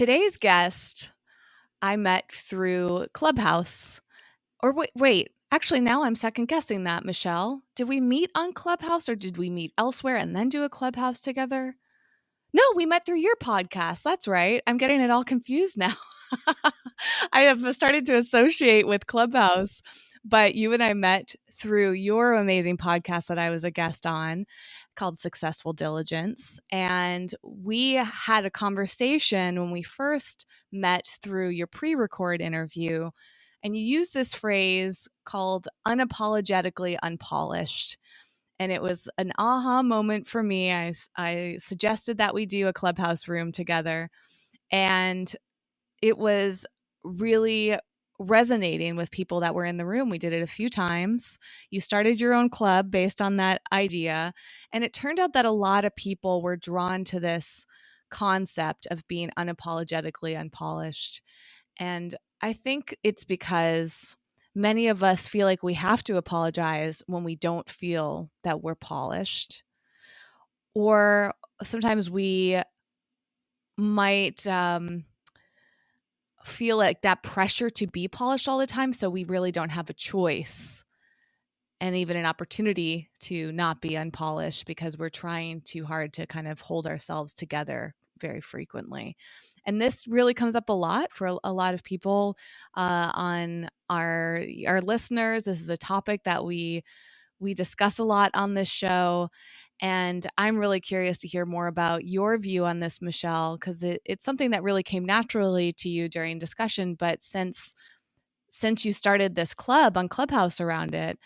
Today's guest I met through Clubhouse. Or wait, actually, now I'm second guessing that, Michelle. Did we meet on Clubhouse or did we meet elsewhere and then do a Clubhouse together? No, we met through your podcast. That's right. I'm getting it all confused now. I have started to associate with Clubhouse, but you and I met through your amazing podcast that I was a guest on called Successful Diligence. And we had a conversation when we first met through your pre record interview. And you used this phrase called unapologetically unpolished. And it was an aha moment for me. I suggested that we do a Clubhouse room together. And it was really resonating with people that were in the room. We did it a few times. You started your own club based on that idea. And it turned out that a lot of people were drawn to this concept of being unapologetically unpolished. And I think it's because many of us feel like we have to apologize when we don't feel that we're polished. Or sometimes we might feel like that pressure to be polished all the time. So we really don't have a choice and even an opportunity to not be unpolished because we're trying too hard to kind of hold ourselves together very frequently. And this really comes up a lot for a lot of people on our listeners. This is a topic that we discuss a lot on this show. And I'm really curious to hear more about your view on this, Michelle, because it's something that really came naturally to you during discussion. But since you started this club on Clubhouse around it,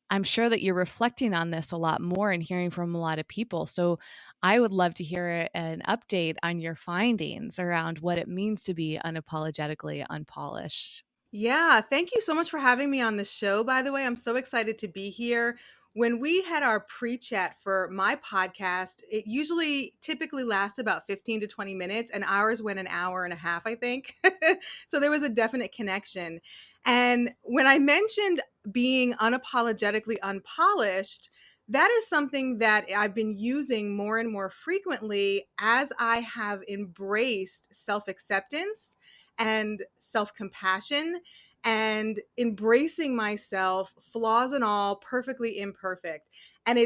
I'm sure that you're reflecting on this a lot more and hearing from a lot of people. So I would love to hear an update on your findings around what it means to be unapologetically unpolished. Yeah, thank you so much for having me on the show, by the way. I'm so excited to be here. When we had our pre-chat for my podcast, it usually typically lasts about 15 to 20 minutes, and ours went an hour and a half, I think. So there was a definite connection. And when I mentioned being unapologetically unpolished, that is something that I've been using more and more frequently as I have embraced self-acceptance and self-compassion and embracing myself, flaws and all, perfectly imperfect. And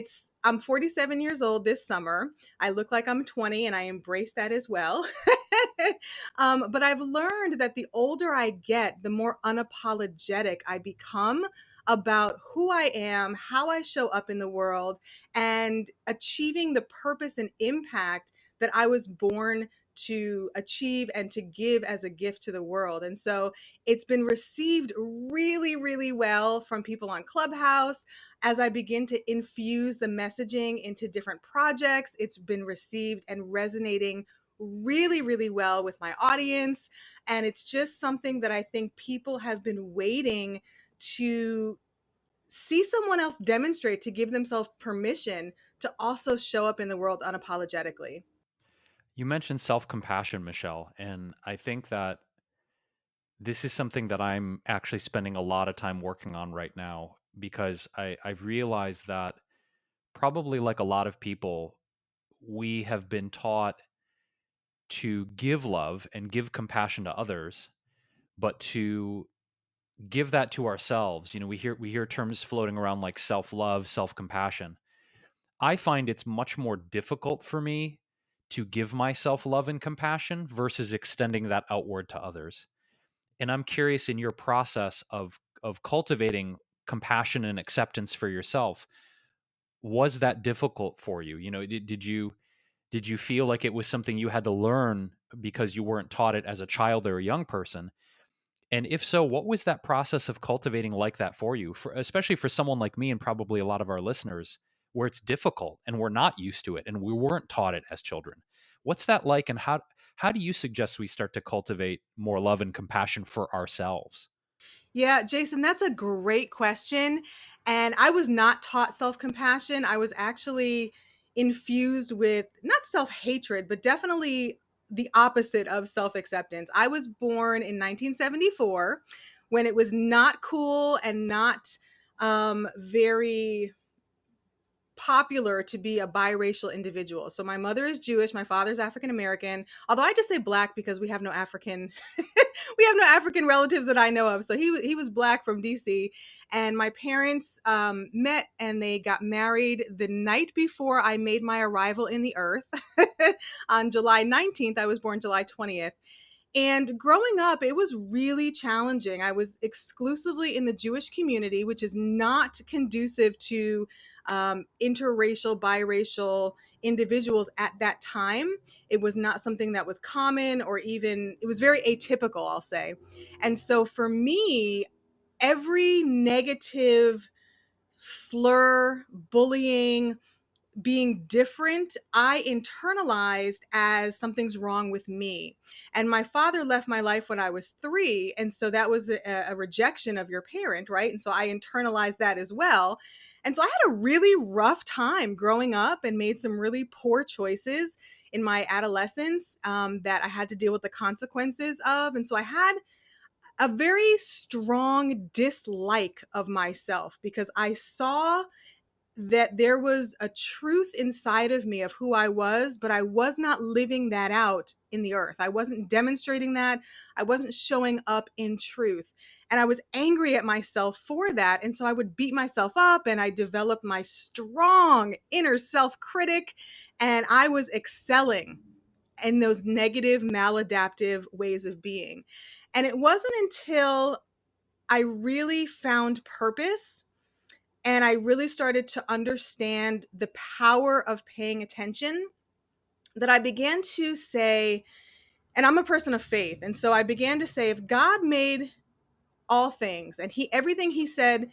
I'm 47 years old this summer. I look like I'm 20 and I embrace that as well. But I've learned that the older I get, the more unapologetic I become about who I am, how I show up in the world, and achieving the purpose and impact that I was born to achieve and to give as a gift to the world. And so it's been received really, really well from people on Clubhouse. As I begin to infuse the messaging into different projects, it's been received and resonating really, really well with my audience. And it's just something that I think people have been waiting to see someone else demonstrate, to give themselves permission to also show up in the world unapologetically. You mentioned self-compassion, Michelle, and I think that this is something that I'm actually spending a lot of time working on right now because I've realized that probably like a lot of people, we have been taught to give love and give compassion to others, but to give that to ourselves. We hear terms floating around like self-love, self-compassion. I find it's much more difficult for me to give myself love and compassion versus extending that outward to others. And I'm curious, in your process of cultivating compassion and acceptance for yourself, was that difficult for you? Did you feel like it was something you had to learn because you weren't taught it as a child or a young person? And if so, what was that process of cultivating like that for you, especially for someone like me and probably a lot of our listeners, where it's difficult and we're not used to it and we weren't taught it as children? What's that like, and how do you suggest we start to cultivate more love and compassion for ourselves? Yeah, Jason, that's a great question. And I was not taught self compassion. I was actually infused with not self hatred, but definitely the opposite of self acceptance. I was born in 1974 when it was not cool and not very popular to be a biracial individual. So my mother is Jewish, my father's African American. Although I just say Black because we have no African we have no African relatives that I know of. So he was Black from DC, and my parents met and they got married the night before I made my arrival in the earth on July 19th. I was born July 20th. And growing up, it was really challenging. I was exclusively in the Jewish community, which is not conducive to interracial, biracial individuals at that time. It was not something that was common, or even, it was very atypical, I'll say. And so for me, every negative slur, bullying, being different, I internalized as something's wrong with me. And my father left my life when I was 3. And so that was a rejection of your parent, right? And so I internalized that as well. And so I had a really rough time growing up and made some really poor choices in my adolescence that I had to deal with the consequences of. And so I had a very strong dislike of myself because I saw that there was a truth inside of me of who I was, but I was not living that out in the earth. I wasn't demonstrating that. I wasn't showing up in truth. And I was angry at myself for that. And so I would beat myself up, and I developed my strong inner self critic, and I was excelling in those negative, maladaptive ways of being. And it wasn't until I really found purpose and I really started to understand the power of paying attention that I began to say, and I'm a person of faith. And so I began to say, if God made all things and everything he said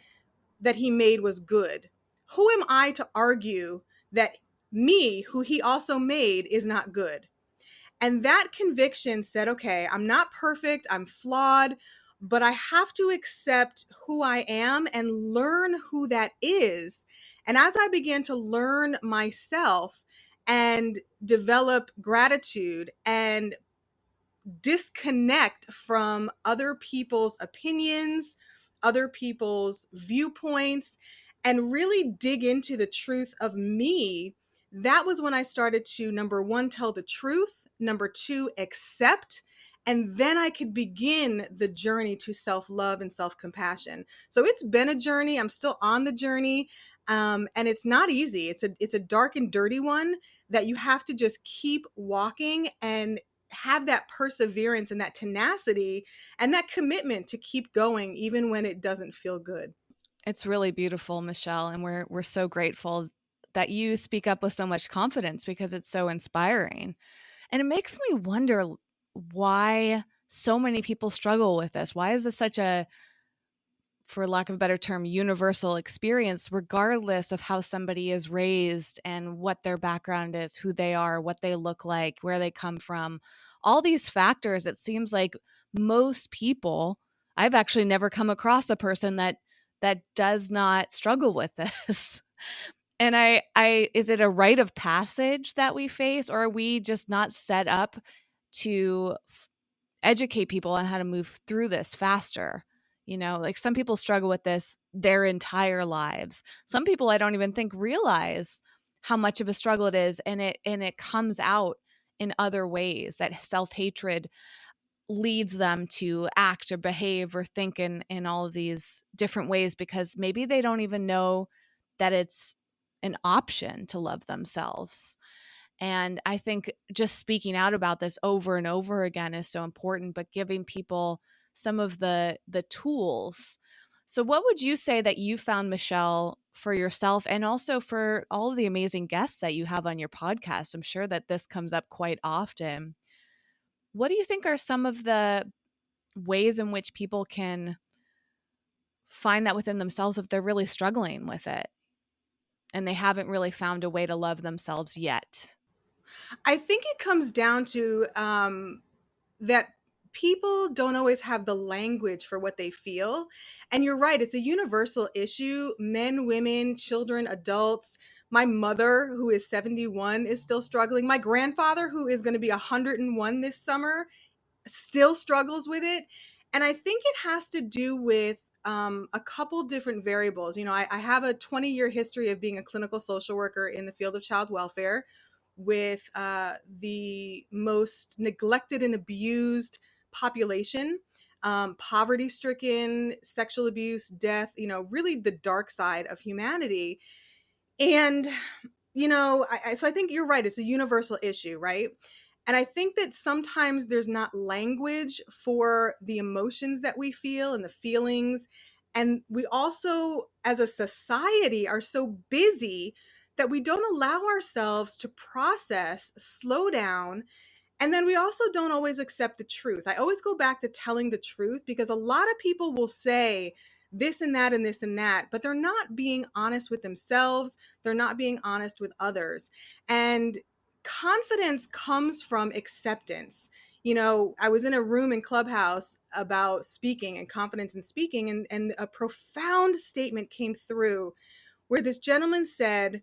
that he made was good, who am I to argue that me, who he also made, is not good? And that conviction said, okay, I'm not perfect, I'm flawed, but I have to accept who I am and learn who that is. And as I began to learn myself and develop gratitude and disconnect from other people's opinions, other people's viewpoints, and really dig into the truth of me, that was when I started to, number one, tell the truth, number two, accept, and then I could begin the journey to self-love and self-compassion. So it's been a journey. I'm still on the journey. And it's not easy. It's a dark and dirty one that you have to just keep walking and have that perseverance and that tenacity and that commitment to keep going even when it doesn't feel good. It's really beautiful, Michelle, and we're so grateful that you speak up with so much confidence because it's so inspiring. And it makes me wonder why so many people struggle with this. Why is this such a, for lack of a better term, universal experience, regardless of how somebody is raised and what their background is, who they are, what they look like, where they come from? All these factors, it seems like most people, I've actually never come across a person that does not struggle with this. And I is it a rite of passage that we face, or are we just not set up to educate people on how to move through this faster? You know, like some people struggle with this their entire lives. Some people I don't even think realize how much of a struggle it is, and it comes out in other ways. That self-hatred leads them to act or behave or think in all of these different ways because maybe they don't even know that it's an option to love themselves. And I think just speaking out about this over and over again is so important, but giving people some of the tools. So what would you say that you found, Michelle, for yourself and also for all of the amazing guests that you have on your podcast? I'm sure that this comes up quite often. What do you think are some of the ways in which people can find that within themselves if they're really struggling with it and they haven't really found a way to love themselves yet? I think it comes down to that people don't always have the language for what they feel. And you're right, it's a universal issue. Men, women, children, adults. My mother, who is 71, is still struggling. My grandfather, who is going to be 101 this summer, still struggles with it. And I think it has to do with a couple different variables. I have a 20-year history of being a clinical social worker in the field of child welfare with the most neglected and abused population, poverty stricken, sexual abuse, death, really the dark side of humanity. And so I think you're right. It's a universal issue, right? And I think that sometimes there's not language for the emotions that we feel and the feelings. And we also, as a society, are so busy that we don't allow ourselves to process, slow down, and then we also don't always accept the truth. I always go back to telling the truth because a lot of people will say this and that and this and that, but they're not being honest with themselves. They're not being honest with others. And confidence comes from acceptance. I was in a room in Clubhouse about speaking and confidence in speaking, and a profound statement came through where this gentleman said,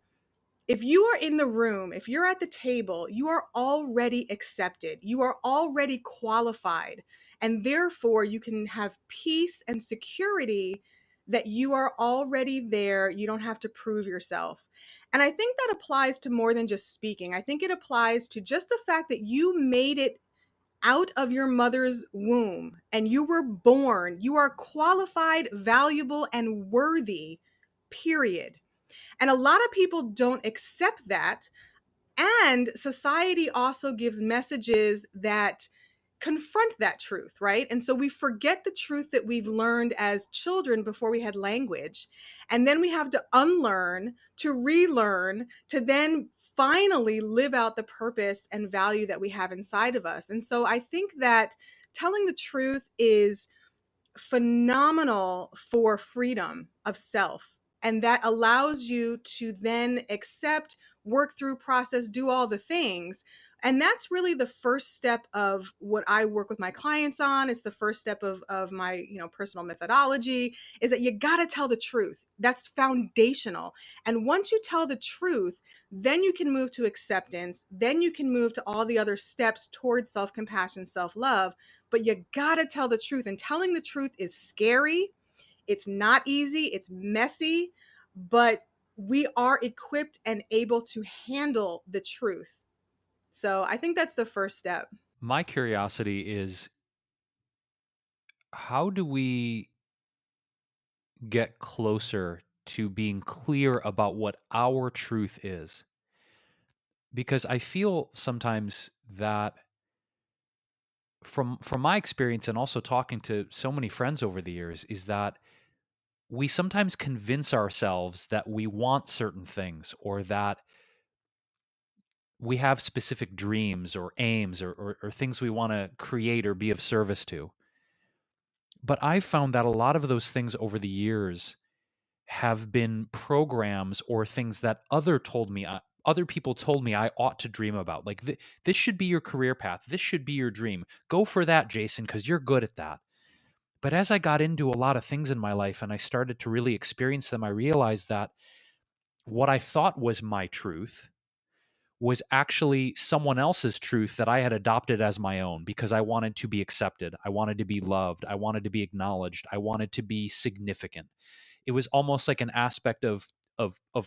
if you are in the room, if you're at the table, you are already accepted. You are already qualified. And therefore, you can have peace and security that you are already there. You don't have to prove yourself. And I think that applies to more than just speaking. I think it applies to just the fact that you made it out of your mother's womb and you were born. You are qualified, valuable, and worthy, period. And a lot of people don't accept that. And society also gives messages that confront that truth, right? And so we forget the truth that we've learned as children before we had language. And then we have to unlearn, to relearn, to then finally live out the purpose and value that we have inside of us. And so I think that telling the truth is phenomenal for freedom of self. And that allows you to then accept, work through, process, do all the things. And that's really the first step of what I work with my clients on. It's the first step of my, personal methodology, is that you got to tell the truth. That's foundational. And once you tell the truth, then you can move to acceptance. Then you can move to all the other steps towards self-compassion, self-love. But you got to tell the truth. And telling the truth is scary. It's not easy. It's messy. But we are equipped and able to handle the truth. So I think that's the first step. My curiosity is, how do we get closer to being clear about what our truth is? Because I feel sometimes that from my experience and also talking to so many friends over the years, is that we sometimes convince ourselves that we want certain things, or that we have specific dreams or aims, or things we want to create or be of service to. But I've found that a lot of those things over the years have been programs or things that other people told me I ought to dream about. Like, this should be your career path. This should be your dream. Go for that, Jason, because you're good at that. But as I got into a lot of things in my life and I started to really experience them, I realized that what I thought was my truth was actually someone else's truth that I had adopted as my own, because I wanted to be accepted. I wanted to be loved. I wanted to be acknowledged. I wanted to be significant. It was almost like an aspect of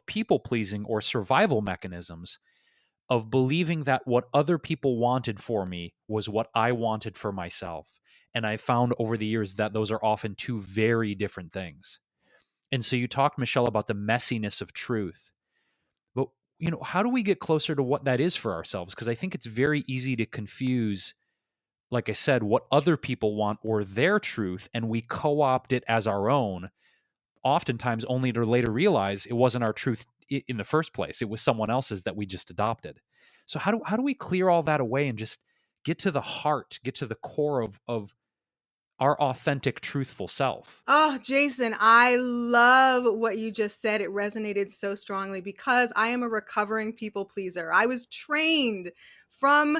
people pleasing or survival mechanisms, of believing that what other people wanted for me was what I wanted for myself. And I found over the years that those are often two very different things. And so you talked, Michelle, about the messiness of truth. But, how do we get closer to what that is for ourselves? Because I think it's very easy to confuse, like I said, what other people want or their truth, and we co-opt it as our own, oftentimes only to later realize it wasn't our truth in the first place. It was someone else's that we just adopted. So how do we clear all that away and just get to the heart, get to the core of our authentic, truthful self? Oh, Jason, I love what you just said. It resonated so strongly because I am a recovering people pleaser. I was trained from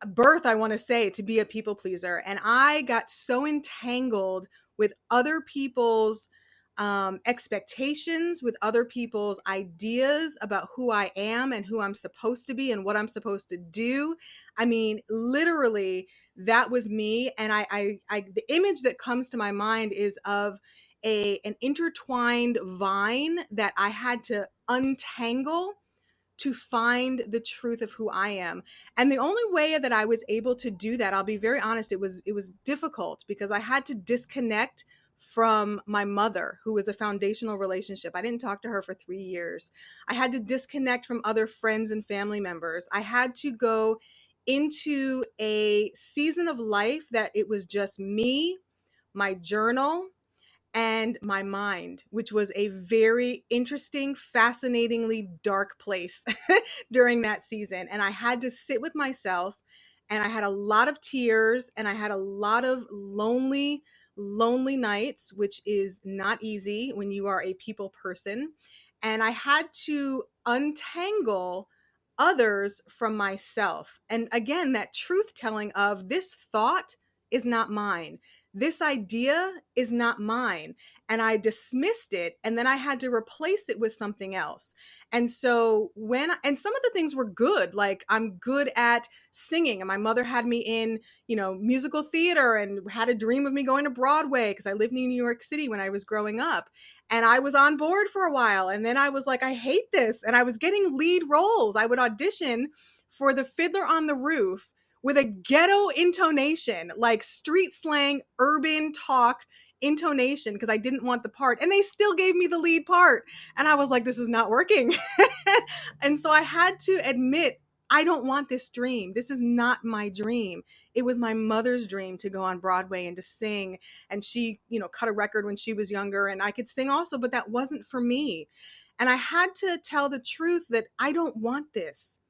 birth, I want to say, to be a people pleaser. And I got so entangled with other people's expectations, with other people's ideas about who I am and who I'm supposed to be and what I'm supposed to do. I mean, literally, that was me. And the image that comes to my mind is of an intertwined vine that I had to untangle to find the truth of who I am. And the only way that I was able to do that, I'll be very honest, it was difficult because I had to disconnect from my mother, who was a foundational relationship. I didn't talk to her for 3 years. I had to disconnect from other friends and family members. I had to go into a season of life that it was just me, my journal, and my mind, which was a very interesting, fascinatingly dark place during that season. And I had to sit with myself, and I had a lot of tears, and I had a lot of lonely nights, which is not easy when you are a people person. And I had to untangle others from myself. And again, that truth telling of this thought is not mine. This idea is not mine. And I dismissed it. And then I had to replace it with something else. And so and some of the things were good, like I'm good at singing. And my mother had me in, musical theater and had a dream of me going to Broadway because I lived in New York City when I was growing up. And I was on board for a while. And then I was like, I hate this. And I was getting lead roles. I would audition for the Fiddler on the Roof with a ghetto intonation, like street slang, urban talk intonation, because I didn't want the part. And they still gave me the lead part. And I was like, this is not working. And so I had to admit, I don't want this dream. This is not my dream. It was my mother's dream to go on Broadway and to sing. And she, cut a record when she was younger, and I could sing also, but that wasn't for me. And I had to tell the truth that I don't want this.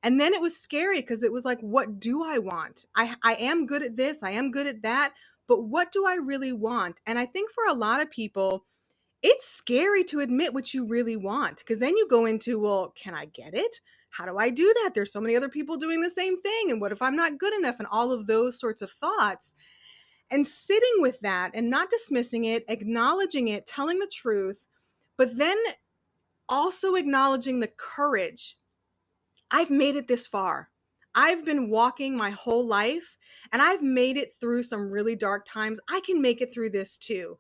And then it was scary because it was like, what do I want? I am good at this. I am good at that. But what do I really want? And I think for a lot of people, it's scary to admit what you really want, because then you go into, well, can I get it? How do I do that? There's so many other people doing the same thing. And what if I'm not good enough? And all of those sorts of thoughts. And sitting with that and not dismissing it, acknowledging it, telling the truth, but then also acknowledging the courage. I've made it this far. I've been walking my whole life, and I've made it through some really dark times. I can make it through this too.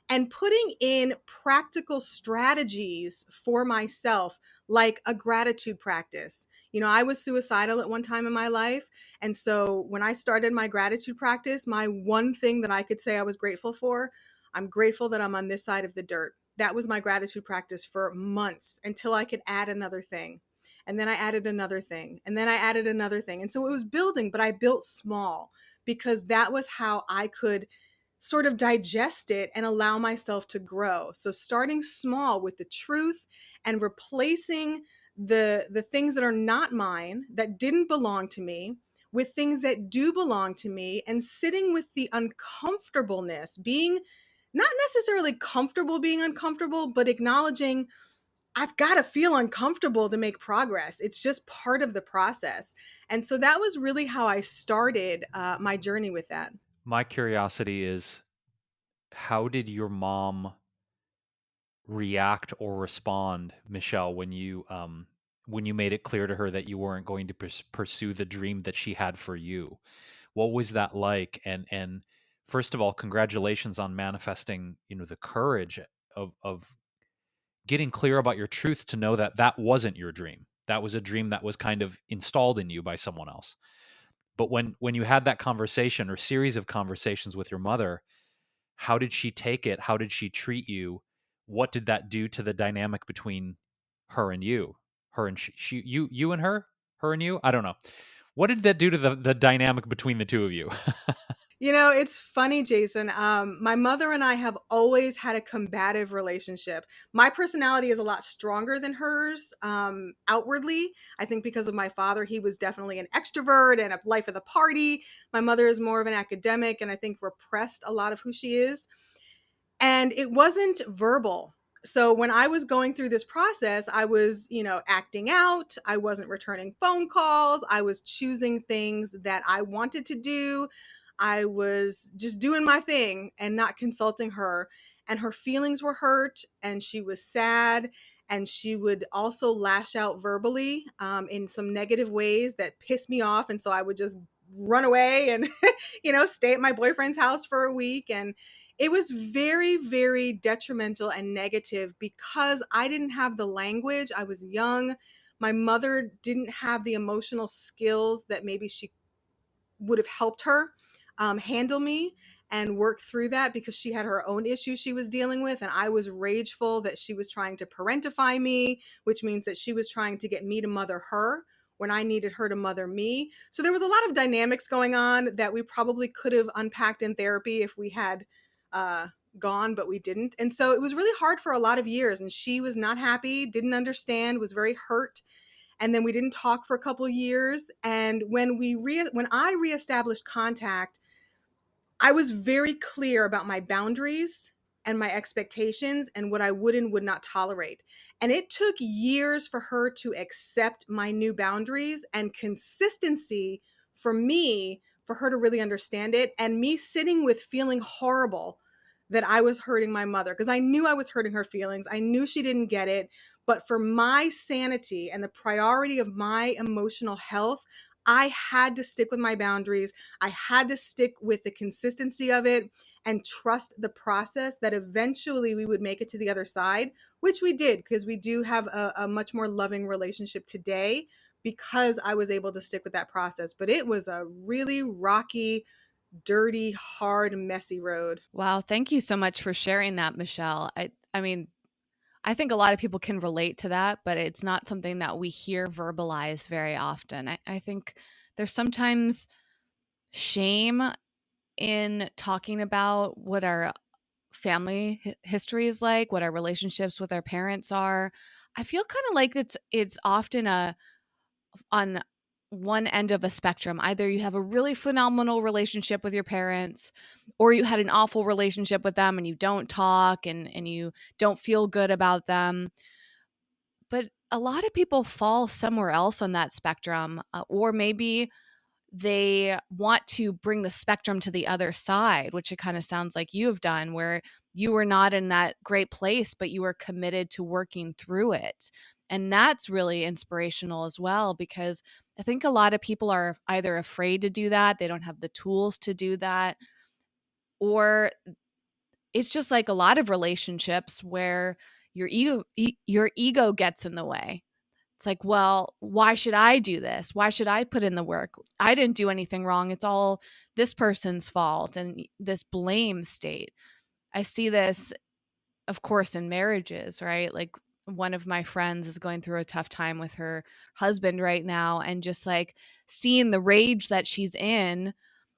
And putting in practical strategies for myself, like a gratitude practice. I was suicidal at one time in my life. And so when I started my gratitude practice, my one thing that I could say I was grateful for, I'm grateful that I'm on this side of the dirt. That was my gratitude practice for months until I could add another thing. And then I added another thing. And then I added another thing. And so it was building, but I built small because that was how I could sort of digest it and allow myself to grow. So starting small with the truth and replacing the things that are not mine, that didn't belong to me, with things that do belong to me, and sitting with the uncomfortableness, being not necessarily comfortable being uncomfortable, but acknowledging I've got to feel uncomfortable to make progress. It's just part of the process. And so that was really how I started my journey with that. My curiosity is, how did your mom react or respond, Michelle, when you made it clear to her that you weren't going to pursue the dream that she had for you? What was that like? And first of all, congratulations on manifesting, the courage of getting clear about your truth, to know that that wasn't your dream. That was a dream that was kind of installed in you by someone else. But when you had that conversation or series of conversations with your mother, how did she take it? How did she treat you? What did that do to the dynamic between her and you? Her and you and her and you? I don't know. What did that do to the dynamic between the two of you? It's funny, Jason. My mother and I have always had a combative relationship. My personality is a lot stronger than hers outwardly. I think because of my father, he was definitely an extrovert and a life of the party. My mother is more of an academic, and I think repressed a lot of who she is. And it wasn't verbal. So when I was going through this process, I was, acting out. I wasn't returning phone calls. I was choosing things that I wanted to do. I was just doing my thing and not consulting her. And her feelings were hurt, and she was sad. And she would also lash out verbally in some negative ways that pissed me off. And so I would just run away and, stay at my boyfriend's house for a week. And It was very, very detrimental and negative because I didn't have the language. I was young. My mother didn't have the emotional skills that maybe she would have helped her handle me and work through that, because she had her own issues she was dealing with. And I was rageful that she was trying to parentify me, which means that she was trying to get me to mother her when I needed her to mother me. So there was a lot of dynamics going on that we probably could have unpacked in therapy if we had uh, gone, but we didn't. And so it was really hard for a lot of years. And she was not happy, didn't understand, was very hurt. And then we didn't talk for a couple of years. And when I reestablished contact, I was very clear about my boundaries and my expectations and what I would and would not tolerate. And it took years for her to accept my new boundaries, and consistency for me, for her to really understand it, and me sitting with feeling horrible that I was hurting my mother, because I knew I was hurting her feelings. I knew she didn't get it. But for my sanity and the priority of my emotional health, I had to stick with my boundaries. I had to stick with the consistency of it and trust the process, that eventually we would make it to the other side, which we did, because we do have a much more loving relationship today because I was able to stick with that process. But it was a really rocky, dirty, hard, messy road. Wow, thank you so much for sharing that, Michelle. I mean, I think a lot of people can relate to that, but it's not something that we hear verbalized very often. I think there's sometimes shame in talking about what our family history is like, what our relationships with our parents are. I feel kind of like it's often a on one end of a spectrum. Either you have a really phenomenal relationship with your parents, or you had an awful relationship with them and you don't talk and you don't feel good about them. But a lot of people fall somewhere else on that spectrum, or maybe they want to bring the spectrum to the other side, which it kind of sounds like you have done, where you were not in that great place, but you were committed to working through it. And that's really inspirational as well, because I think a lot of people are either afraid to do that, they don't have the tools to do that, or it's just like a lot of relationships where your ego gets in the way. It's like, well, why should I do this? Why should I put in the work? I didn't do anything wrong. It's all this person's fault, and this blame state. I see this, of course, in marriages, right? Like one of my friends is going through a tough time with her husband right now, and just like seeing the rage that she's in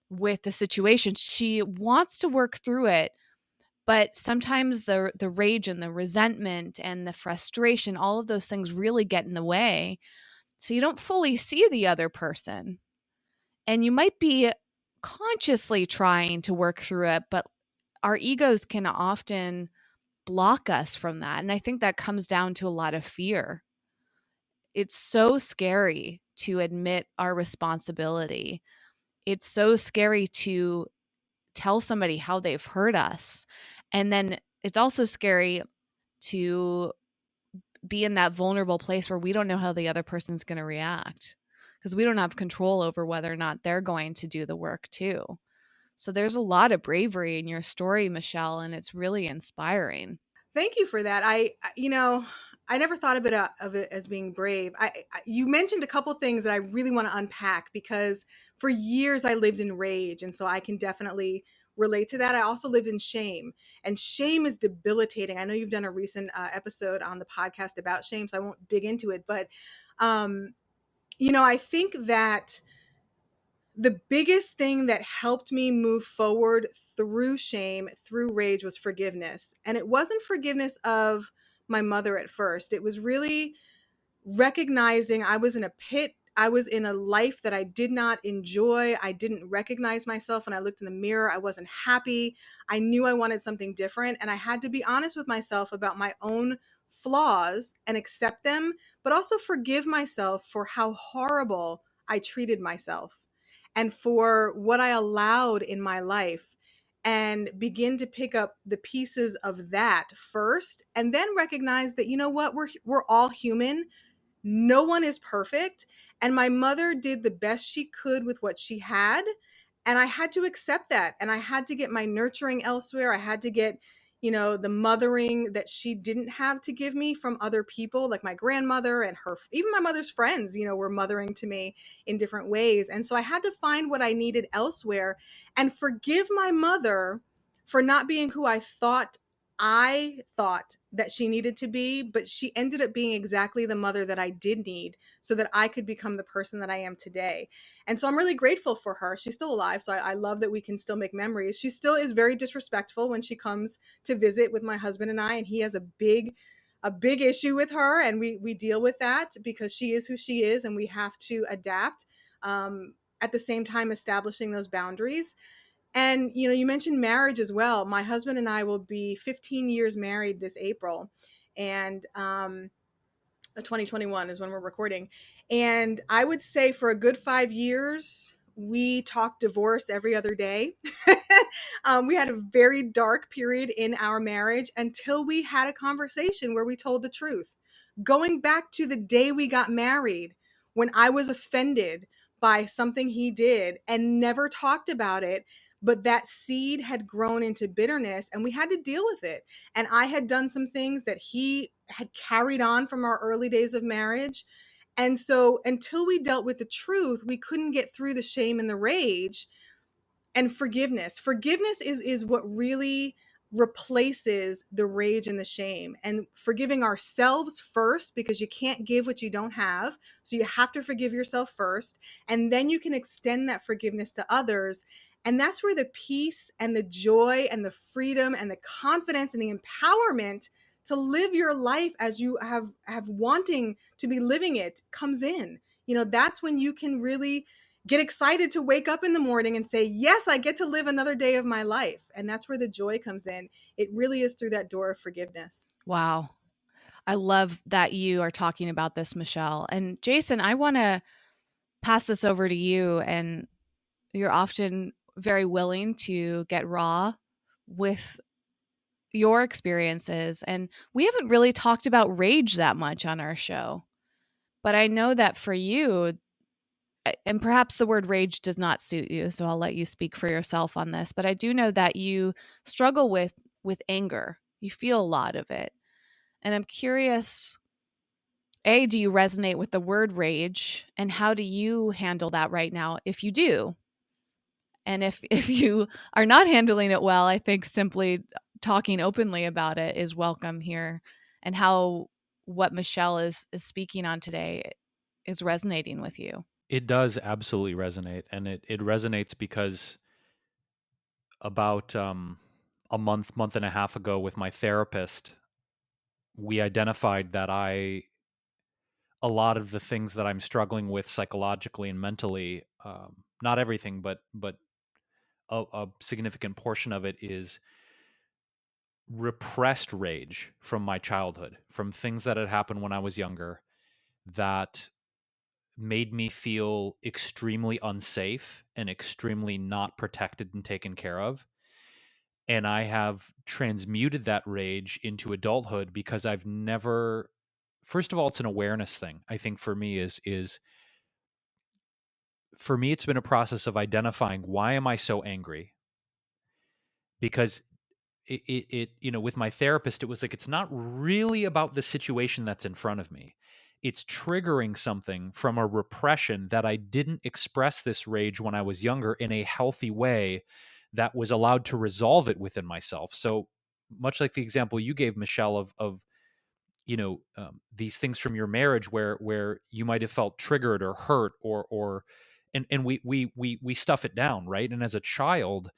with the situation. She wants to work through it, but sometimes the rage and the resentment and the frustration, all of those things really get in the way. So you don't fully see the other person. And you might be consciously trying to work through it, but our egos can often block us from that. And I think that comes down to a lot of fear. It's so scary to admit our responsibility. It's so scary to tell somebody how they've hurt us. And then it's also scary to be in that vulnerable place where we don't know how the other person's going to react, because we don't have control over whether or not they're going to do the work too. So there's a lot of bravery in your story, Michelle, and it's really inspiring. Thank you for that. I never thought of it as being brave. You mentioned a couple things that I really want to unpack, because for years I lived in rage, and so I can definitely relate to that. I also lived in shame, and shame is debilitating. I know you've done a recent episode on the podcast about shame, so I won't dig into it, but um, I think that the biggest thing that helped me move forward through shame, through rage, was forgiveness. And it wasn't forgiveness of my mother at first. It was really recognizing I was in a pit. I was in a life that I did not enjoy. I didn't recognize myself. When I looked in the mirror, I wasn't happy. I knew I wanted something different. And I had to be honest with myself about my own flaws and accept them, but also forgive myself for how horrible I treated myself and for what I allowed in my life, and begin to pick up the pieces of that first, and then recognize that, you know what, we're all human. No one is perfect. And my mother did the best she could with what she had. And I had to accept that. And I had to get my nurturing elsewhere. I had to get, the mothering that she didn't have to give me from other people, like my grandmother and even my mother's friends, were mothering to me in different ways. And so I had to find what I needed elsewhere and forgive my mother for not being who I thought that she needed to be, but she ended up being exactly the mother that I did need so that I could become the person that I am today. And so I'm really grateful for her. She's still alive. So I love that we can still make memories. She still is very disrespectful when she comes to visit with my husband and I, and he has a big issue with her. And we deal with that because she is who she is and we have to adapt. At the same time, establishing those boundaries. And, you mentioned marriage as well. My husband and I will be 15 years married this April. And, 2021 is when we're recording. And I would say for a good 5 years, we talked divorce every other day. We had a very dark period in our marriage until we had a conversation where we told the truth. Going back to the day we got married, when I was offended by something he did and never talked about it, but that seed had grown into bitterness and we had to deal with it. And I had done some things that he had carried on from our early days of marriage. And so until we dealt with the truth, we couldn't get through the shame and the rage. And forgiveness is what really replaces the rage and the shame, and forgiving ourselves first, because you can't give what you don't have. So you have to forgive yourself first, and then you can extend that forgiveness to others. And that's where the peace and the joy and the freedom and the confidence and the empowerment to live your life as you have wanting to be living it comes in. That's when you can really get excited to wake up in the morning and say, yes, I get to live another day of my life. And that's where the joy comes in. It really is through that door of forgiveness. Wow. I love that you are talking about this, Michelle. And Jason, I want to pass this over to you. And you're often very willing to get raw with your experiences. And we haven't really talked about rage that much on our show. But I know that for you, and perhaps the word rage does not suit you, so I'll let you speak for yourself on this, but I do know that you struggle with anger. You feel a lot of it. And I'm curious, A, do you resonate with the word rage, and how do you handle that right now if you do? And if you are not handling it well, I think simply talking openly about it is welcome here, and how what Michelle is speaking on today is resonating with you. It does absolutely resonate, and it resonates because about a month and a half ago with my therapist, we identified that a lot of the things that I'm struggling with psychologically and mentally, not everything, but a significant portion of it is repressed rage from my childhood, from things that had happened when I was younger that made me feel extremely unsafe and extremely not protected and taken care of. And I have transmuted that rage into adulthood because I've never, first of all, it's an awareness thing. I think for me is for me it's been a process of identifying, why am I so angry? Because with my therapist, it was like, it's not really about the situation that's in front of me. It's triggering something from a repression that I didn't express this rage when I was younger in a healthy way that was allowed to resolve it within myself. So much like the example you gave, Michelle, of these things from your marriage where you might have felt triggered or hurt or and we stuff it down, right? And as a child,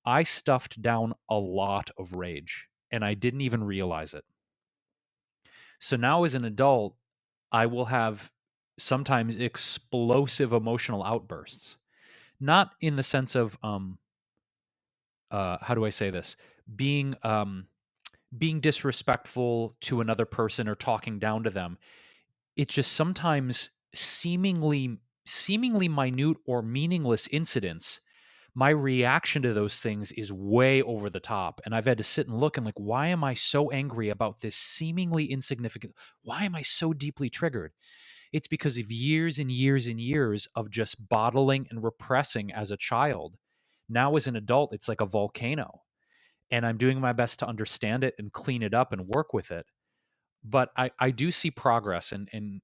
I stuffed down a lot of rage and I didn't even realize it. So now as an adult, I will have sometimes explosive emotional outbursts, not in the sense of how do I say this, being being disrespectful to another person or talking down to them. It's just sometimes seemingly minute or meaningless incidents. My reaction to those things is way over the top, and I've had to sit and look and like, why am I so angry about this seemingly insignificant? Why am I so deeply triggered? It's because of years and years and years of just bottling and repressing as a child. Now as an adult, it's like a volcano, and I'm doing my best to understand it and clean it up and work with it. But I do see progress, and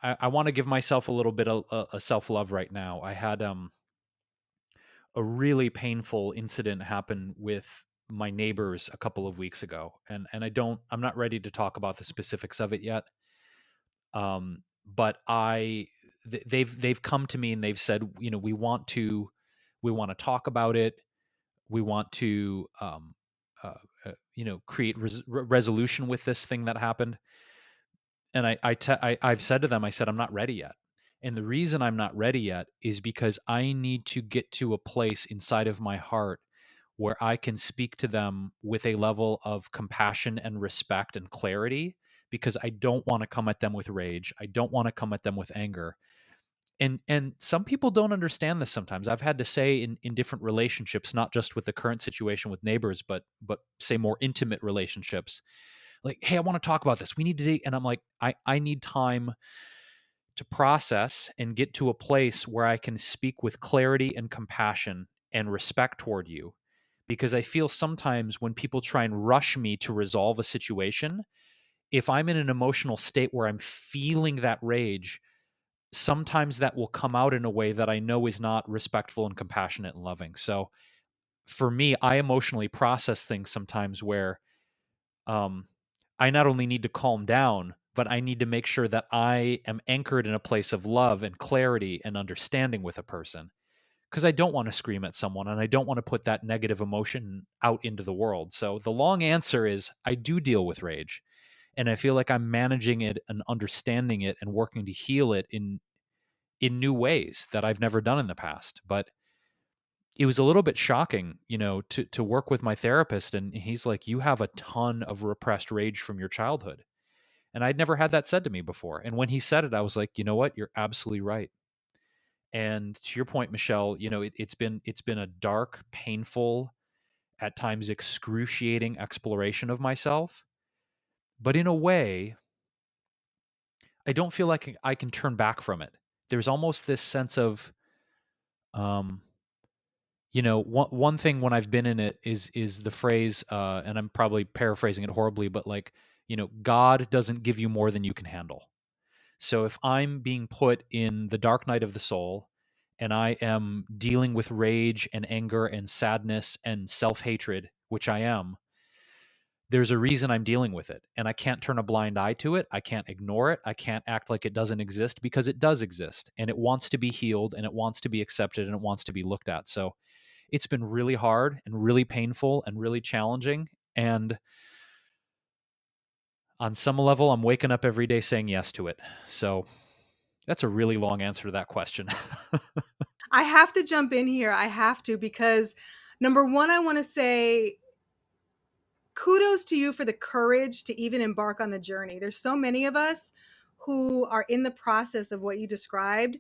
I want to give myself a little bit of a self-love right now. I had a really painful incident happen with my neighbors a couple of weeks ago, and I'm not ready to talk about the specifics of it yet. But they've come to me and they've said, we want to talk about it. We want to create resolution with this thing that happened. And I've said to them, I said, I'm not ready yet. And the reason I'm not ready yet is because I need to get to a place inside of my heart where I can speak to them with a level of compassion and respect and clarity, because I don't want to come at them with rage. I don't want to come at them with anger. And some people don't understand this sometimes. I've had to say in different relationships, not just with the current situation with neighbors, but say more intimate relationships, like, hey, I want to talk about this. We need to and I'm like, I need time to process and get to a place where I can speak with clarity and compassion and respect toward you. Because I feel sometimes when people try and rush me to resolve a situation, if I'm in an emotional state where I'm feeling that rage, sometimes that will come out in a way that I know is not respectful and compassionate and loving. So for me, I emotionally process things sometimes where um, I not only need to calm down, but I need to make sure that I am anchored in a place of love and clarity and understanding with a person. Because I don't want to scream at someone and I don't want to put that negative emotion out into the world. So the long answer is I do deal with rage. And I feel like I'm managing it and understanding it and working to heal it in new ways that I've never done in the past. But it was a little bit shocking, to work with my therapist, and he's like, "You have a ton of repressed rage from your childhood." And I'd never had that said to me before. And when he said it, I was like, "You know what? You're absolutely right." And to your point, Michelle, it's been a dark, painful, at times excruciating exploration of myself. But in a way, I don't feel like I can turn back from it. There's almost this sense of um one thing when I've been in it is the phrase, and I'm probably paraphrasing it horribly, but like, God doesn't give you more than you can handle. So if I'm being put in the dark night of the soul and I am dealing with rage and anger and sadness and self-hatred, which I am, there's a reason I'm dealing with it. And I can't turn a blind eye to it. I can't ignore it. I can't act like it doesn't exist, because it does exist and it wants to be healed and it wants to be accepted and it wants to be looked at. So it's been really hard and really painful and really challenging. And on some level, I'm waking up every day saying yes to it. So that's a really long answer to that question. I have to jump in here. I have to, because number one, I want to say kudos to you for the courage to even embark on the journey. There's so many of us who are in the process of what you described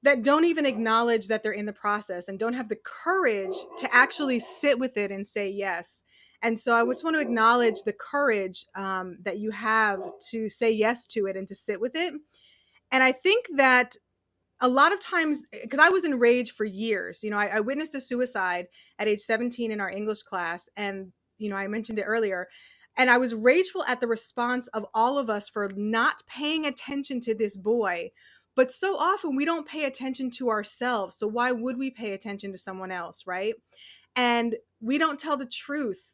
that don't even acknowledge that they're in the process and don't have the courage to actually sit with it and say yes. And so I just want to acknowledge the courage that you have to say yes to it and to sit with it. And I think that a lot of times, because I was enraged for years, I witnessed a suicide at age 17 in our English class. And, I mentioned it earlier. And I was rageful at the response of all of us for not paying attention to this boy. But so often we don't pay attention to ourselves. So why would we pay attention to someone else, right? And we don't tell the truth.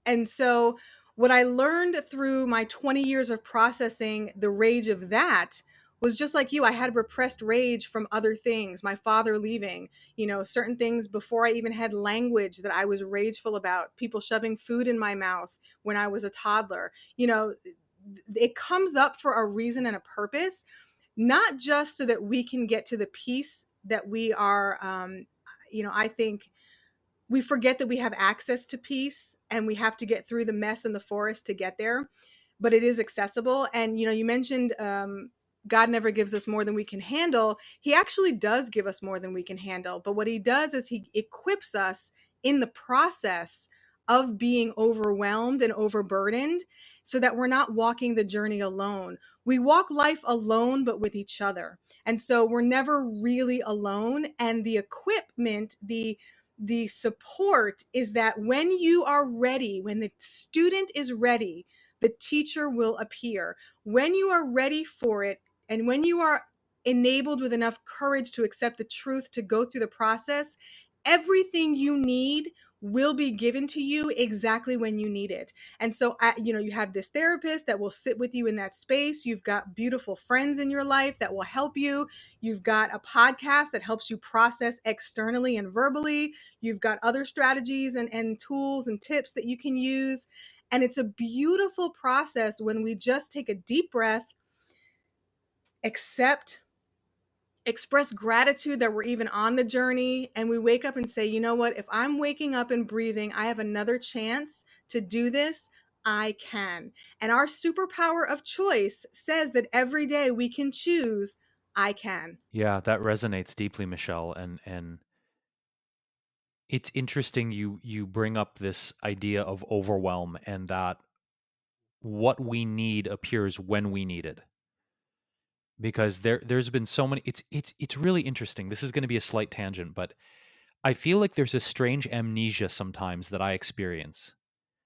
And so, what I learned through my 20 years of processing the rage of that was just like you. I had repressed rage from other things, my father leaving, certain things before I even had language that I was rageful about, people shoving food in my mouth when I was a toddler. It comes up for a reason and a purpose, not just so that we can get to the peace that we are, I think we forget that we have access to peace and we have to get through the mess in the forest to get there, but it is accessible. And you mentioned God never gives us more than we can handle. He actually does give us more than we can handle, but what he does is he equips us in the process of being overwhelmed and overburdened so that we're not walking the journey alone. We walk life alone, but with each other. And so we're never really alone. And the equipment, the support is that when you are ready, when the student is ready, the teacher will appear. When you are ready for it, and when you are enabled with enough courage to accept the truth, to go through the process, everything you need will be given to you exactly when you need it. And so, you have this therapist that will sit with you in that space. You've got beautiful friends in your life that will help you. You've got a podcast that helps you process externally and verbally. You've got other strategies and tools and tips that you can use. And it's a beautiful process when we just take a deep breath, accept, express gratitude that we're even on the journey, and we wake up and say, you know what, if I'm waking up and breathing, I have another chance to do this. I can. And our superpower of choice says that every day we can choose, I can. Yeah, that resonates deeply, Michelle. And it's interesting you bring up this idea of overwhelm, and that what we need appears when we need it. Because there's been so many, it's really interesting. This is going to be a slight tangent, but I feel like there's a strange amnesia sometimes that I experience.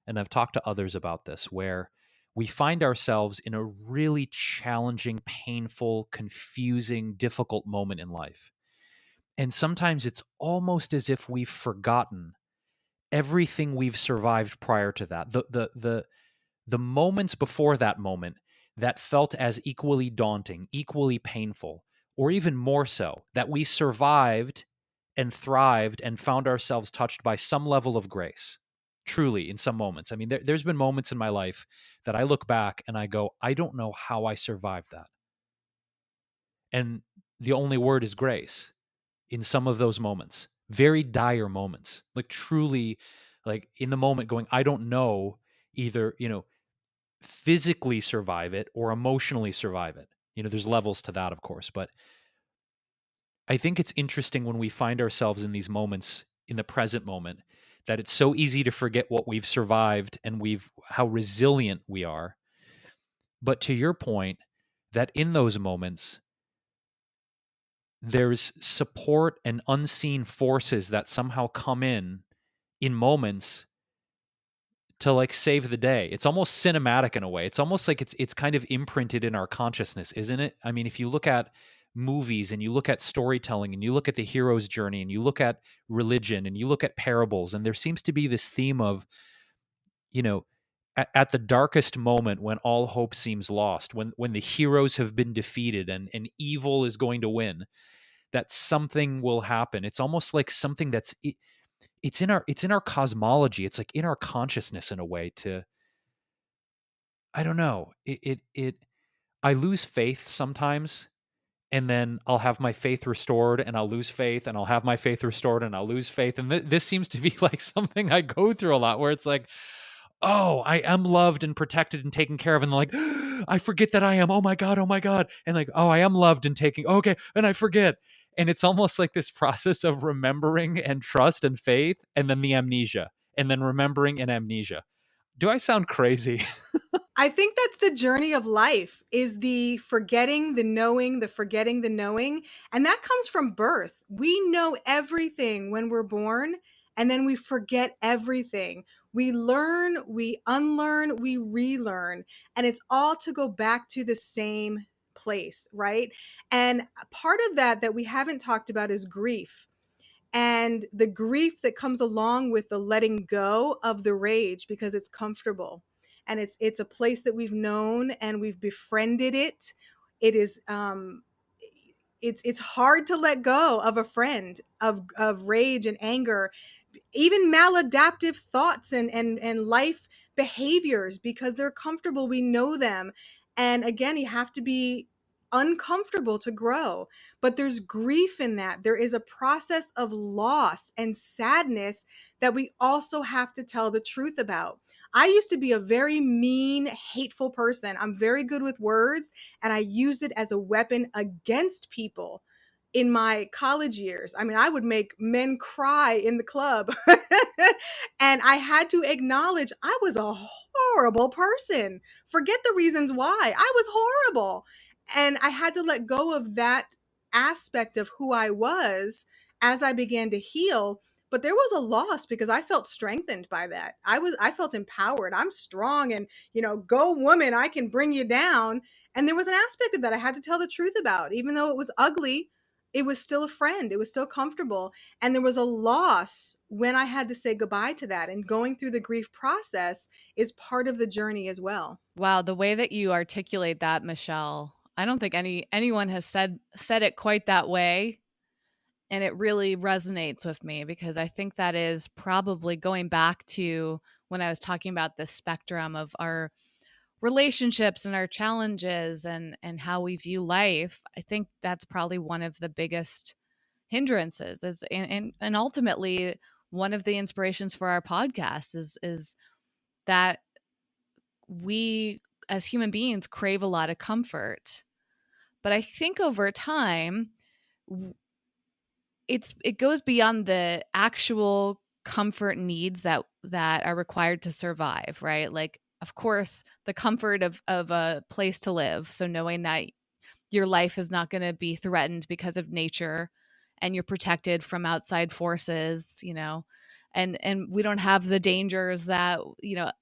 And I've talked to others about this, where we find ourselves in a really challenging, painful, confusing, difficult moment in life. And sometimes it's almost as if we've forgotten everything we've survived prior to that. The moments before that moment that felt as equally daunting, equally painful, or even more so, that we survived and thrived and found ourselves touched by some level of grace. Truly, in some moments. I mean, there's been moments in my life that I look back and I go, I don't know how I survived that. And the only word is grace in some of those moments, very dire moments, like truly, like in the moment going, I don't know either, physically survive it or emotionally survive it. There's levels to that, of course, but I think it's interesting when we find ourselves in these moments, in the present moment, that it's so easy to forget what we've survived and how resilient we are. But to your point, that in those moments, there's support and unseen forces that somehow come in moments to like save the day. It's almost cinematic in a way. It's almost like it's kind of imprinted in our consciousness, isn't it? I mean, if you look at movies and you look at storytelling and you look at the hero's journey and you look at religion and you look at parables, and there seems to be this theme of, you know, at the darkest moment when all hope seems lost, when the heroes have been defeated and evil is going to win, that something will happen. It's almost like something it's in our cosmology. It's like in our consciousness in a way. I don't know. I lose faith sometimes, and then I'll have my faith restored and I'll lose faith, and I'll have my faith restored and I'll lose faith. And this seems to be like something I go through a lot, where it's like, oh, I am loved and protected and taken care of. And like, I forget that I am. Oh my God. Oh my God. And like, oh, I am loved and taken. Okay. And I forget. And it's almost like this process of remembering and trust and faith, and then the amnesia, and then remembering and amnesia. Do I sound crazy? I think that's the journey of life, is the forgetting, the knowing, the forgetting, the knowing. And that comes from birth. We know everything when we're born, and then we forget everything. We learn, we unlearn, we relearn. And it's all to go back to the same place, right? And part of that we haven't talked about is grief, and the grief that comes along with the letting go of the rage, because it's comfortable and it's a place that we've known and we've befriended it. It is it's hard to let go of a friend, of rage and anger, even maladaptive thoughts and life behaviors, because they're comfortable. We know them. And again, you have to be uncomfortable to grow. But there's grief in that. There is a process of loss and sadness that we also have to tell the truth about. I used to be a very mean, hateful person. I'm very good with words, and I use it as a weapon against people. in my college years. I mean, I would make men cry in the club. And I had to acknowledge I was a horrible person. Forget the reasons why. I was horrible. And I had to let go of that aspect of who I was as I began to heal. But there was a loss because I felt strengthened by that. I felt empowered. I'm strong and, go woman, I can bring you down. And there was an aspect of that I had to tell the truth about, even though it was ugly. It was still a friend. It was still comfortable. And there was a loss when I had to say goodbye to that. And going through the grief process is part of the journey as well. Wow, the way that you articulate that, Michelle, I don't think anyone has said it quite that way. And it really resonates with me because I think that is probably going back to when I was talking about the spectrum of our relationships and our challenges and how we view life. I think that's probably one of the biggest hindrances is and ultimately one of the inspirations for our podcast is that we as human beings crave a lot of comfort. But I think over time it goes beyond the actual comfort needs that are required to survive, right? Like, of course, the comfort of a place to live. So knowing that your life is not going to be threatened because of nature and you're protected from outside forces, and we don't have the dangers that,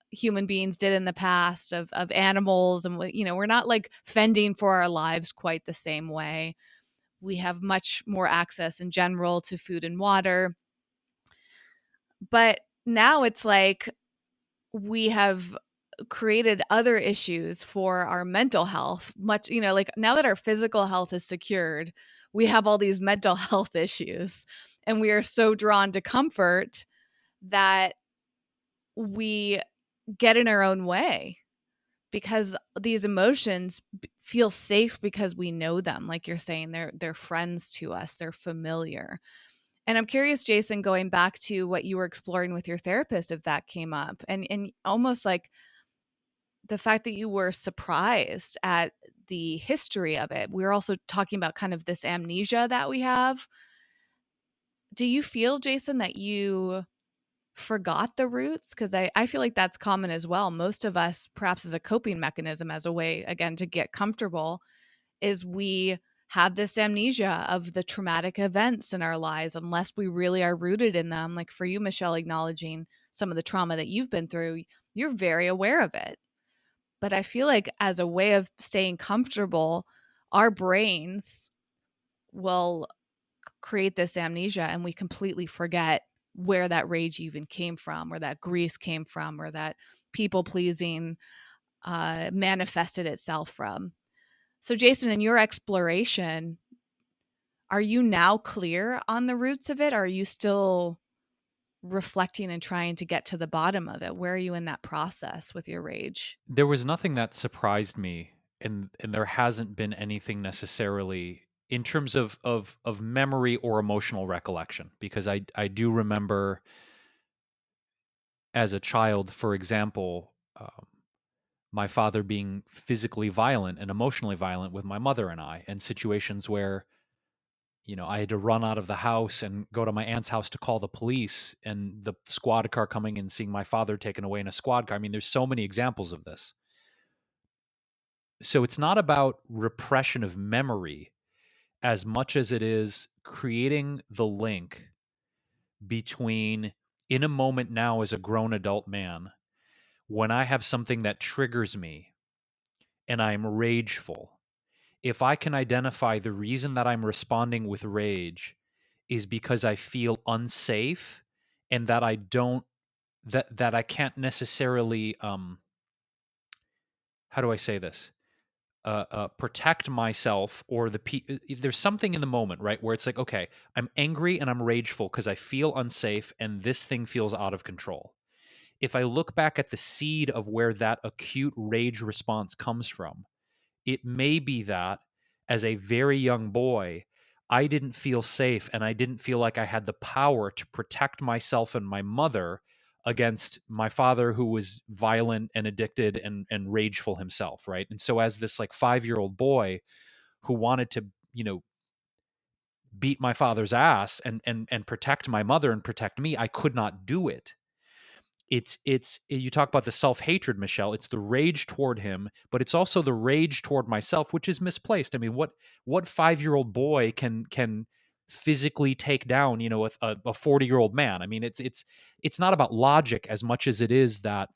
human beings did in the past of animals. And, we're not like fending for our lives quite the same way. We have much more access in general to food and water. But now it's like we have created other issues for our mental health. Much, like now that our physical health is secured, we have all these mental health issues. And we are so drawn to comfort that we get in our own way because these emotions feel safe because we know them. Like you're saying, they're friends to us, they're familiar. And I'm curious, Jason, going back to what you were exploring with your therapist, if that came up, and almost like the fact that you were surprised at the history of it. We were also talking about kind of this amnesia that we have. Do you feel, Jason, that you forgot the roots? Because I feel like that's common as well. Most of us, perhaps as a coping mechanism, as a way, again, to get comfortable, is we have this amnesia of the traumatic events in our lives unless we really are rooted in them. Like for you, Michelle, acknowledging some of the trauma that you've been through, you're very aware of it. But I feel like as a way of staying comfortable, our brains will create this amnesia and we completely forget where that rage even came from, or that grief came from, or that people pleasing manifested itself from. So, Jason, in your exploration, are you now clear on the roots of it? Or are you still reflecting and trying to get to the bottom of it? Where are you in that process with your rage? There was nothing that surprised me, and there hasn't been anything necessarily in terms of memory or emotional recollection, because I do remember as a child, for example, my father being physically violent and emotionally violent with my mother and I, and situations where I had to run out of the house and go to my aunt's house to call the police, and the squad car coming and seeing my father taken away in a squad car. I mean, there's so many examples of this. So it's not about repression of memory as much as it is creating the link between, in a moment now as a grown adult man, when I have something that triggers me and I'm rageful, if I can identify the reason that I'm responding with rage is because I feel unsafe, and that I don't that I can't necessarily how do I say this? Protect myself, or there's something in the moment, right, where it's like, okay, I'm angry and I'm rageful because I feel unsafe and this thing feels out of control. If I look back at the seed of where that acute rage response comes from, it may be that as a very young boy, I didn't feel safe and I didn't feel like I had the power to protect myself and my mother against my father, who was violent and addicted and rageful himself, right? And so as this like 5-year-old boy who wanted to, beat my father's ass and protect my mother and protect me. I could not do it. It's you talk about the self-hatred, Michelle. It's the rage toward him, but it's also the rage toward myself, which is misplaced. I mean, what 5-year-old boy can physically take down, you know, a 40-year-old man? I mean, it's not about logic as much as it is that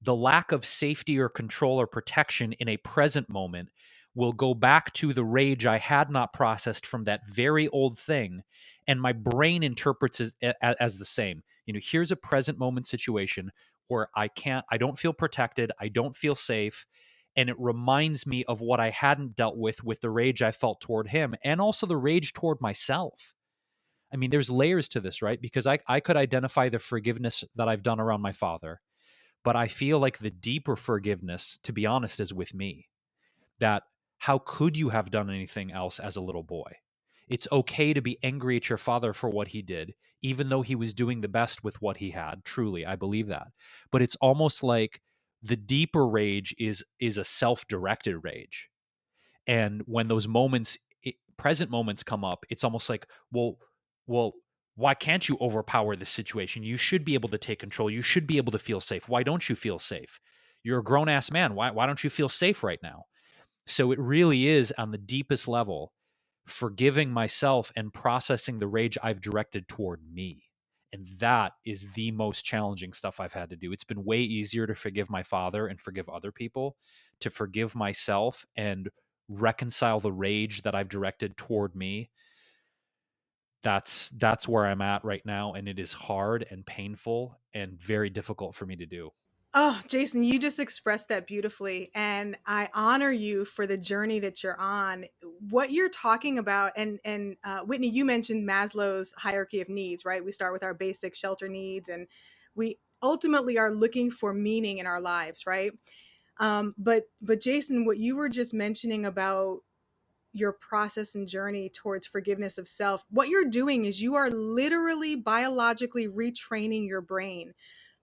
the lack of safety or control or protection in a present moment will go back to the rage I had not processed from that very old thing. And my brain interprets it as the same. You know, here's a present moment situation where I don't feel protected, I don't feel safe. And it reminds me of what I hadn't dealt with the rage I felt toward him and also the rage toward myself. I mean, there's layers to this, right? Because I could identify the forgiveness that I've done around my father, but I feel like the deeper forgiveness, to be honest, is with me. That how could you have done anything else as a little boy? It's okay to be angry at your father for what he did, even though he was doing the best with what he had. Truly, I believe that. But it's almost like the deeper rage is a self-directed rage. And when those moments, present moments come up, it's almost like, well, why can't you overpower this situation? You should be able to take control. You should be able to feel safe. Why don't you feel safe? You're a grown ass man. Why don't you feel safe right now? So it really is on the deepest level, forgiving myself and processing the rage I've directed toward me. And that is the most challenging stuff I've had to do. It's been way easier to forgive my father and forgive other people, to forgive myself and reconcile the rage that I've directed toward me. That's where I'm at right now, and it is hard and painful and very difficult for me to do. Oh, Jason, you just expressed that beautifully. And I honor you for the journey that you're on. What you're talking about, and Whitney, you mentioned Maslow's hierarchy of needs, right? We start with our basic shelter needs, and we ultimately are looking for meaning in our lives, right? But Jason, what you were just mentioning about your process and journey towards forgiveness of self, what you're doing is you are literally biologically retraining your brain,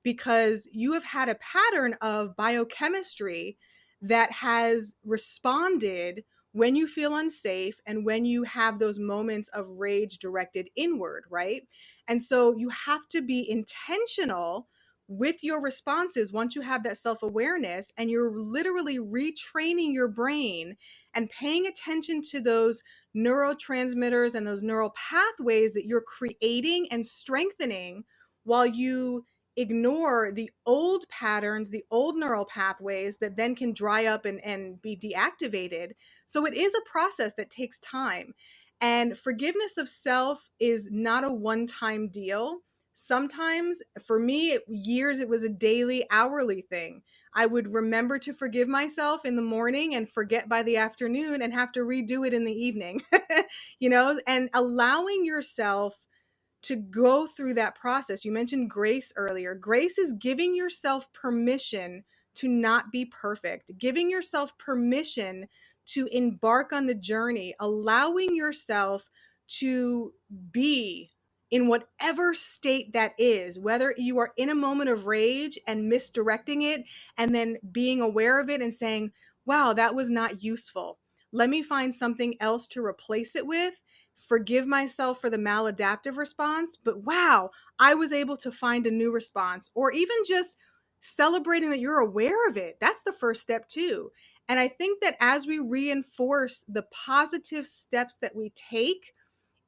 because you have had a pattern of biochemistry that has responded when you feel unsafe and when you have those moments of rage directed inward, right? And so you have to be intentional with your responses once you have that self-awareness, and you're literally retraining your brain and paying attention to those neurotransmitters and those neural pathways that you're creating and strengthening, while you ignore the old patterns, the old neural pathways that then can dry up and be deactivated. So it is a process that takes time. And forgiveness of self is not a one-time deal. Sometimes, for me, years, it was a daily, hourly thing. I would remember to forgive myself in the morning and forget by the afternoon and have to redo it in the evening, and allowing yourself to go through that process. You mentioned grace earlier. Grace is giving yourself permission to not be perfect, giving yourself permission to embark on the journey, allowing yourself to be in whatever state that is, whether you are in a moment of rage and misdirecting it and then being aware of it and saying, wow, that was not useful. Let me find something else to replace it with. Forgive myself for the maladaptive response, but wow, I was able to find a new response. Or even just celebrating that you're aware of it. That's the first step too. And I think that as we reinforce the positive steps that we take,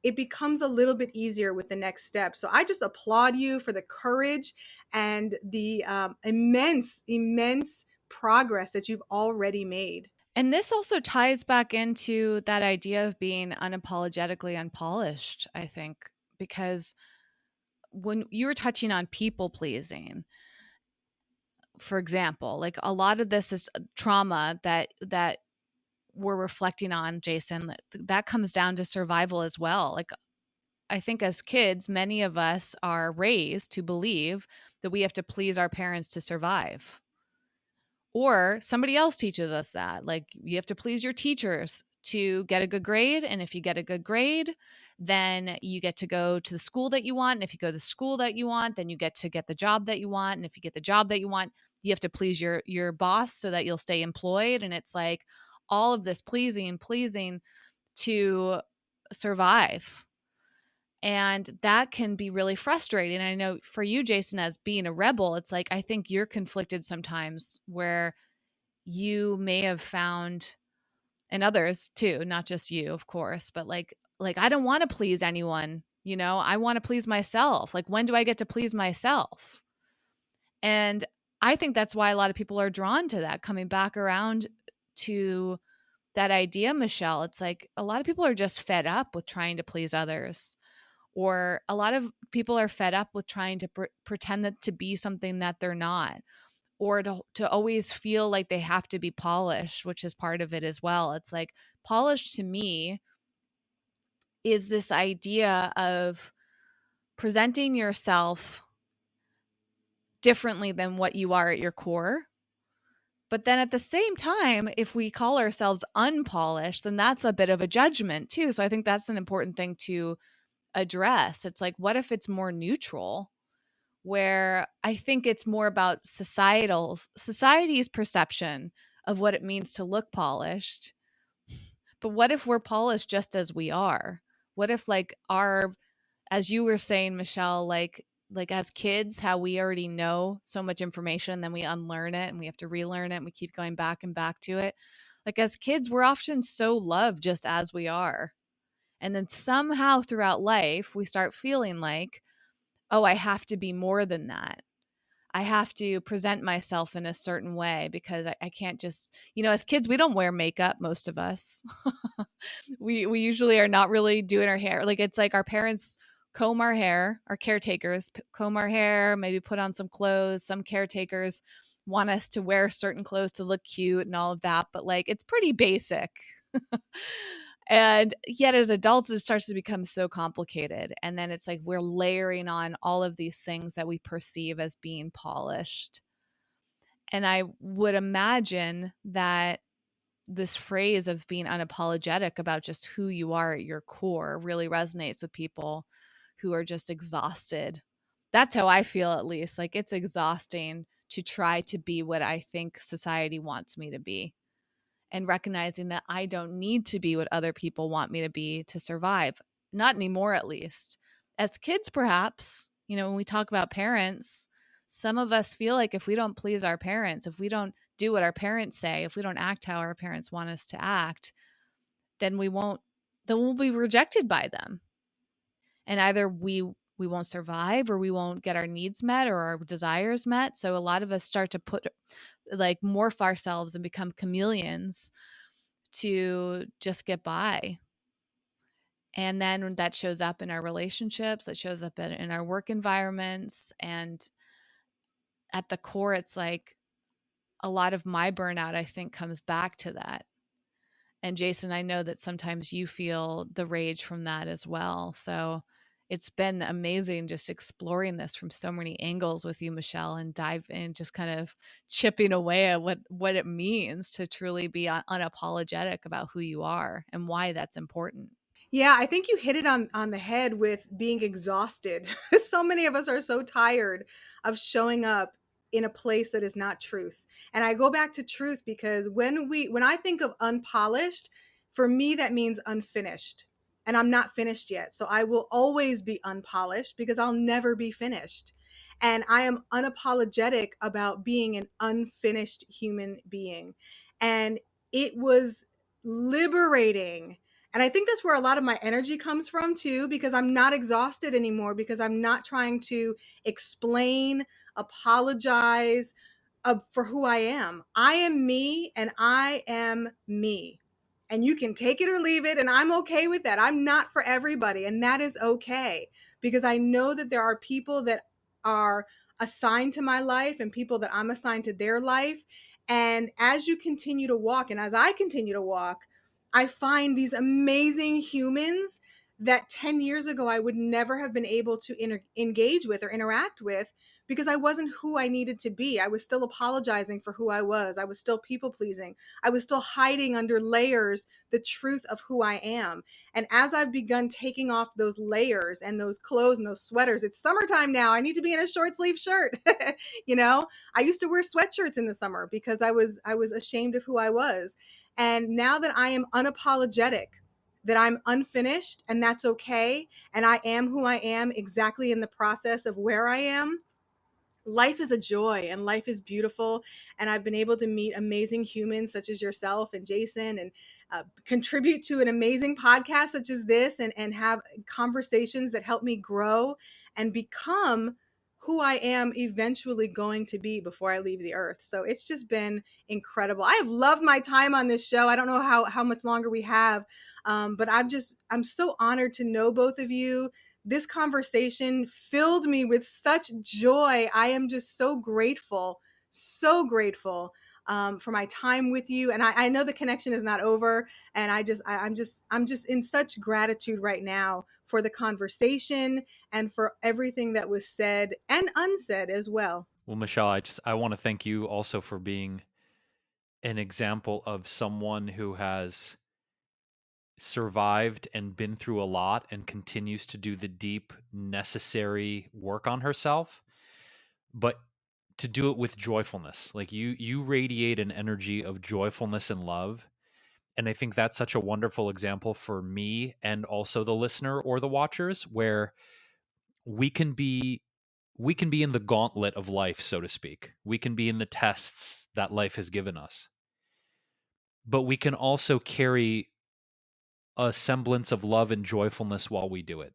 it becomes a little bit easier with the next step. So I just applaud you for the courage and the immense progress that you've already made. And this also ties back into that idea of being unapologetically unpolished, I think, because when you were touching on people pleasing, for example, like a lot of this is trauma that we're reflecting on, Jason, that comes down to survival as well. Like I think as kids, many of us are raised to believe that we have to please our parents to survive. Or somebody else teaches us that. Like you have to please your teachers to get a good grade. And if you get a good grade, then you get to go to the school that you want. And if you go to the school that you want, then you get to get the job that you want. And if you get the job that you want, you have to please your boss so that you'll stay employed. And it's like all of this pleasing to survive. And that can be really frustrating. I know for you, Jason, as being a rebel, it's like, I think you're conflicted sometimes where you may have found, and others too, not just you, of course, but like I don't want to please anyone, I want to please myself. Like, when do I get to please myself? And I think that's why a lot of people are drawn to that, coming back around to that idea, Michelle. It's like a lot of people are just fed up with trying to please others, or a lot of people are fed up with trying to pretend that to be something that they're not, or to always feel like they have to be polished, which is part of it as well. It's like, polished to me is this idea of presenting yourself differently than what you are at your core. But then at the same time, if we call ourselves unpolished, then that's a bit of a judgment too. So I think that's an important thing to address. It's like, what if it's more neutral, where I think it's more about society's perception of what it means to look polished. But what if we're polished just as we are? What if, like, as you were saying, Michelle, like as kids, how we already know so much information, then we unlearn it and we have to relearn it and we keep going back and back to it. Like, as kids, we're often so loved just as we are. And then somehow throughout life, we start feeling like, oh, I have to be more than that. I have to present myself in a certain way because I can't just, as kids, we don't wear makeup, most of us. We usually are not really doing our hair. Like, it's like our parents comb our hair, our caretakers comb our hair, maybe put on some clothes. Some caretakers want us to wear certain clothes to look cute and all of that, but like, it's pretty basic. And yet as adults, it starts to become so complicated. And then it's like we're layering on all of these things that we perceive as being polished. And I would imagine that this phrase of being unapologetic about just who you are at your core really resonates with people who are just exhausted. That's how I feel, at least. Like, it's exhausting to try to be what I think society wants me to be, and recognizing that I don't need to be what other people want me to be to survive. Not anymore, at least. As kids, perhaps, when we talk about parents, some of us feel like if we don't please our parents, if we don't do what our parents say, if we don't act how our parents want us to act, then we'll be rejected by them. And either we won't survive, or we won't get our needs met or our desires met. So a lot of us start to morph ourselves and become chameleons to just get by. And then that shows up in our relationships, that shows up in our work environments. And at the core, it's like a lot of my burnout, I think, comes back to that. And Jason, I know that sometimes you feel the rage from that as well. So it's been amazing just exploring this from so many angles with you, Michelle, and dive in, just kind of chipping away at what it means to truly be unapologetic about who you are and why that's important. Yeah, I think you hit it on the head with being exhausted. So many of us are so tired of showing up in a place that is not truth. And I go back to truth because when I think of unpolished, for me that means unfinished. And I'm not finished yet. So I will always be unpolished because I'll never be finished. And I am unapologetic about being an unfinished human being. And it was liberating. And I think that's where a lot of my energy comes from too, because I'm not exhausted anymore, because I'm not trying to explain, apologize for who I am. I am me, and I am me. And you can take it or leave it, and I'm okay with that. I'm not for everybody, and that is okay, because I know that there are people that are assigned to my life and people that I'm assigned to their life. And as you continue to walk, and as I continue to walk, I find these amazing humans that 10 years ago I would never have been able to engage with or interact with, because I wasn't who I needed to be. I was still apologizing for who I was. I was still people pleasing. I was still hiding under layers the truth of who I am. And as I've begun taking off those layers and those clothes and those sweaters, it's summertime now. I need to be in a short sleeve shirt. I used to wear sweatshirts in the summer because I was ashamed of who I was. And now that I am unapologetic that I'm unfinished and that's okay. And I am who I am exactly in the process of where I am. Life is a joy and life is beautiful. And I've been able to meet amazing humans such as yourself and Jason, and contribute to an amazing podcast such as this, and have conversations that help me grow and become who I am eventually going to be before I leave the earth. So it's just been incredible. I have loved my time on this show. I don't know how much longer we have, but I'm so honored to know both of you. This conversation filled me with such joy. I am just so grateful for my time with you. And I know the connection is not over. And I'm just in such gratitude right now for the conversation and for everything that was said and unsaid as well. Well, Michelle, I want to thank you also for being an example of someone who has survived and been through a lot and continues to do the deep, necessary work on herself, but to do it with joyfulness. Like you radiate an energy of joyfulness and love. And I think that's such a wonderful example for me and also the listener or the watchers, where we can be we can be in the gauntlet of life, so to speak. We can be in the tests that life has given us. But we can also carry a semblance of love and joyfulness while we do it.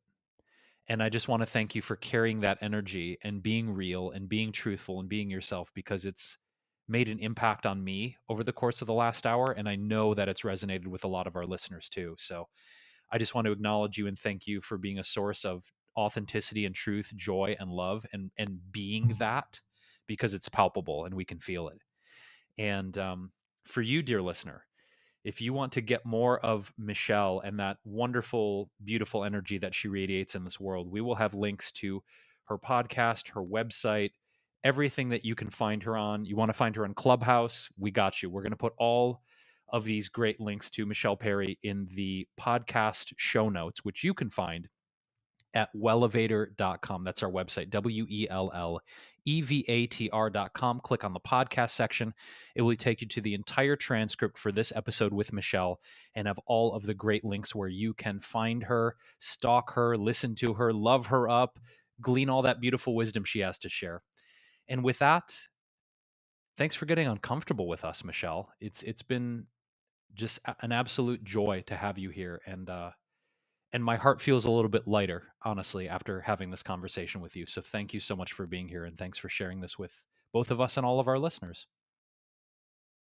And I just want to thank you for carrying that energy and being real and being truthful and being yourself, because it's made an impact on me over the course of the last hour. And I know that it's resonated with a lot of our listeners too. So I just want to acknowledge you and thank you for being a source of authenticity and truth, joy and love, and being that, because it's palpable and we can feel it. And for you, dear listener, if you want to get more of Michelle and that wonderful, beautiful energy that she radiates in this world, we will have links to her podcast, her website, everything that you can find her on. You want to find her on Clubhouse? We got you. We're going to put all of these great links to Michelle Perry in the podcast show notes, which you can find at wellevatr.com. That's our website, WELLEVATR.com. Click on the podcast section. It will take you to the entire transcript for this episode with Michelle and have all of the great links where you can find her, stalk her, listen to her, love her up, glean all that beautiful wisdom she has to share. And with that, thanks for getting uncomfortable with us, Michelle. It's been just an absolute joy to have you here, and my heart feels a little bit lighter, honestly, after having this conversation with you. So thank you so much for being here, and thanks for sharing this with both of us and all of our listeners.